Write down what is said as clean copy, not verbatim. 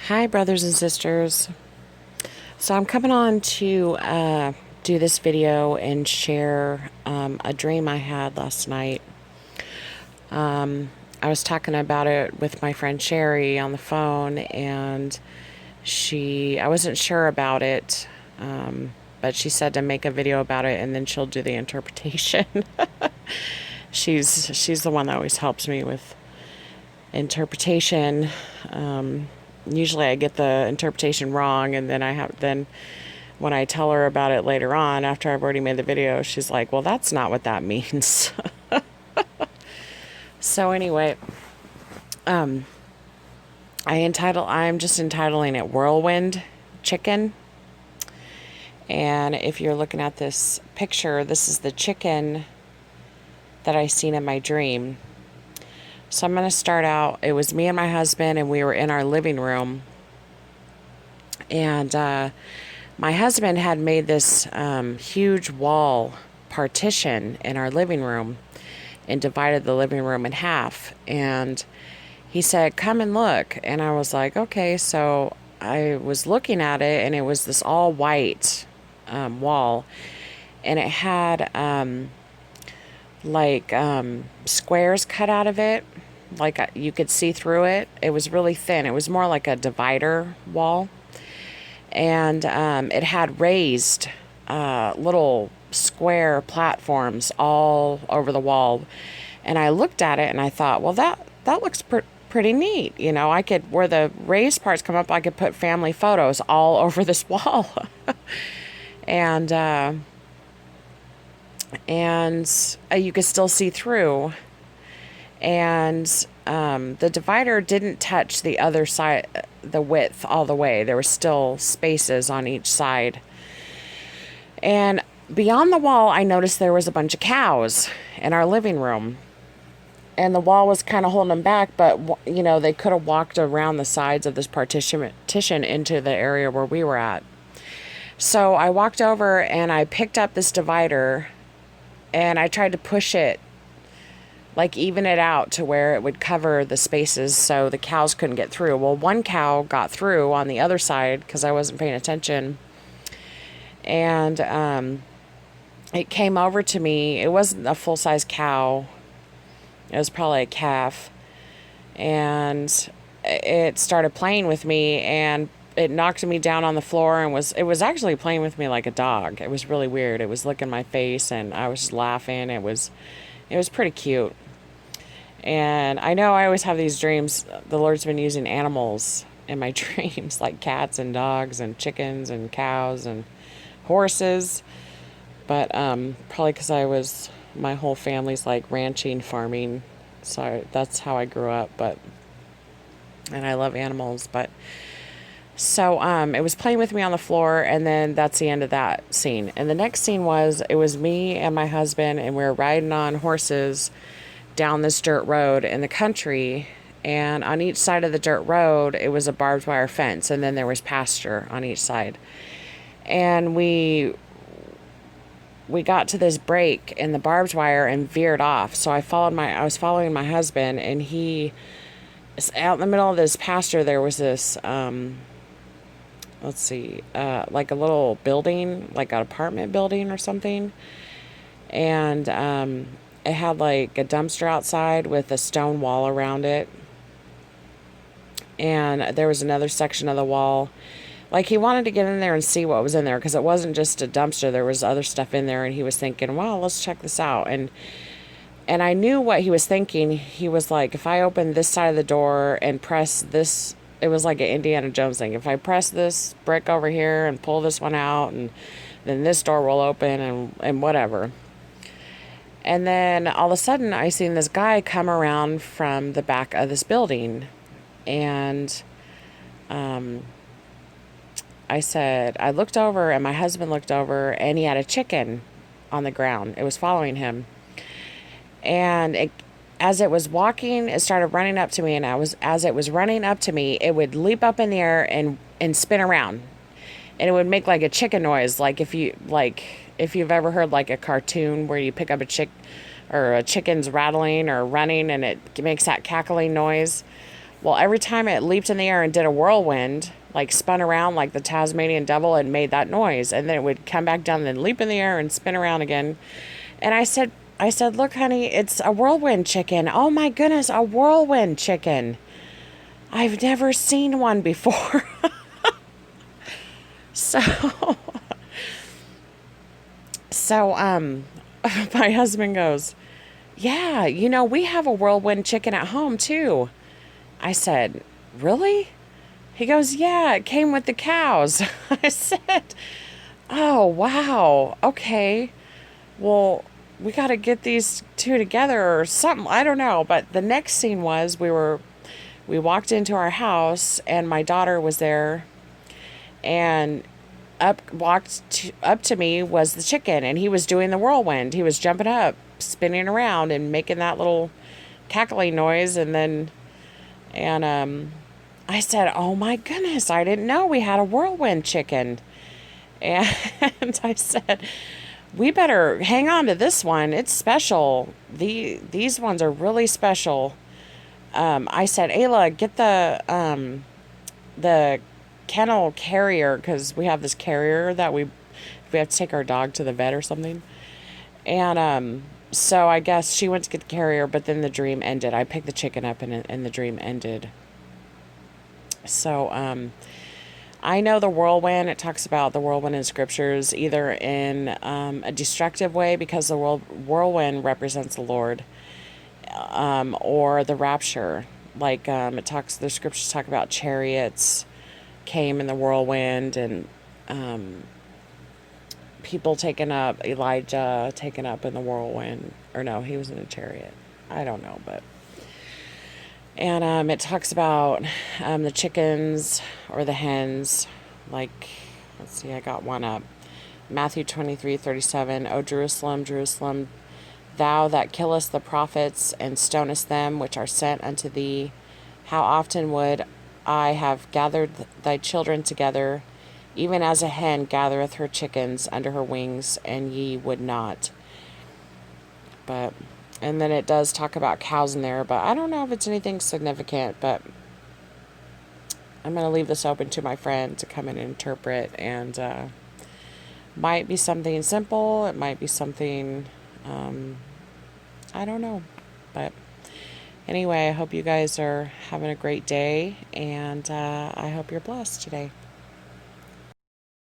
Hi, brothers and sisters. So I'm coming on to do this video and share a dream I had last night. I was talking about it with my friend Sherry on the phone, and I wasn't sure about it, but she said to make a video about it, and then she'll do the interpretation. She's the one that always helps me with interpretation. Usually I get the interpretation wrong, and then when I tell her about it later on after I've already made the video, she's like, well, that's not what that means. So anyway, I'm just entitling it Whirlwind Chicken. And if you're looking at this picture, this is the chicken that I seen in my dream. So I'm going to start out. It was me and my husband, and we were in our living room. And my husband had made this huge wall partition in our living room and divided the living room in half. And he said, come and look. And I was like, okay. So I was looking at it, and it was this all white wall. And it had squares cut out of it. Like you could see through it. It was really thin. It was more like a divider wall. And it had raised little square platforms all over the wall. And I looked at it and I thought, well, that looks pretty neat. You know, where the raised parts come up, I could put family photos all over this wall. and you could still see through. And the divider didn't touch the other side, the width all the way. There were still spaces on each side. And beyond the wall, I noticed there was a bunch of cows in our living room. And the wall was kind of holding them back, but, you know, they could have walked around the sides of this partition into the area where we were at. So I walked over and I picked up this divider and I tried to push it, like even it out to where it would cover the spaces so the cows couldn't get through. Well, one cow got through on the other side because I wasn't paying attention. And it came over to me. It wasn't a full-size cow. It was probably a calf. And it started playing with me, and it knocked me down on the floor, and it was actually playing with me like a dog. It was really weird. It was licking my face, and I was just laughing. It was pretty cute. And I know I always have these dreams. The Lord's been using animals in my dreams, like cats and dogs and chickens and cows and horses. But probably because my whole family's like ranching, farming. So that's how I grew up. And I love animals. So it was playing with me on the floor, and then that's the end of that scene. And the next scene it was me and my husband, and we were riding on horses down this dirt road in the country. And on each side of the dirt road, it was a barbed wire fence, and then there was pasture on each side. And we got to this break in the barbed wire and veered off. So I was following my husband, and he out in the middle of this pasture. There was this like a little building, like an apartment building or something. And it had like a dumpster outside with a stone wall around it. And there was another section of the wall. Like he wanted to get in there and see what was in there, because it wasn't just a dumpster. There was other stuff in there, and he was thinking, well, let's check this out. And I knew what he was thinking. He was like, if I open this side of the door and press this, it was like an Indiana Jones thing. If I press this brick over here and pull this one out, and then this door will open and whatever. And then all of a sudden I seen this guy come around from the back of this building. And I looked over, and my husband looked over, and he had a chicken on the ground. It was following him. And as it was walking, it started running up to me, and as it was running up to me, it would leap up in the air and spin around. And it would make like a chicken noise, like if you've ever heard like a cartoon where you pick up a chicken's rattling or running, and it makes that cackling noise. Well, every time it leaped in the air and did a whirlwind, like spun around like the Tasmanian devil and made that noise, and then it would come back down and then leap in the air and spin around again. And I said, look, honey, it's a whirlwind chicken. Oh my goodness, a whirlwind chicken. I've never seen one before. So, so, my husband goes, yeah, we have a whirlwind chicken at home too. I said, really? He goes, yeah, it came with the cows. I said, oh, wow. Okay. Well, we got to get these two together or something. I don't know. But the next scene was we walked into our house and my daughter was there, and up to me was the chicken, and he was doing the whirlwind. He was jumping up, spinning around and making that little cackling noise, and I said, "Oh my goodness, I didn't know we had a whirlwind chicken." And I said, "We better hang on to this one. It's special. These ones are really special." I said, "Ayla, get the kennel carrier, because we have this carrier that we have to take our dog to the vet or something." And so I guess she went to get the carrier, but then the dream ended. I picked the chicken up and the dream ended. So I know the whirlwind. It talks about the whirlwind in scriptures, either in a destructive way, because the whirlwind represents the Lord, or the rapture. Like the scriptures talk about chariots came in the whirlwind, and people taken up, Elijah taken up in the whirlwind. Or no, he was in a chariot. I don't know, but. And it talks about the chickens or the hens. Like, let's see, I got one up. Matthew 23:37. O Jerusalem, Jerusalem, thou that killest the prophets and stonest them which are sent unto thee, how often would I have gathered thy children together, even as a hen gathereth her chickens under her wings, and ye would not. And then it does talk about cows in there, but I don't know if it's anything significant, but I'm going to leave this open to my friend to come and interpret, and might be something simple, it might be something, I don't know, but anyway, I hope you guys are having a great day, and I hope you're blessed today.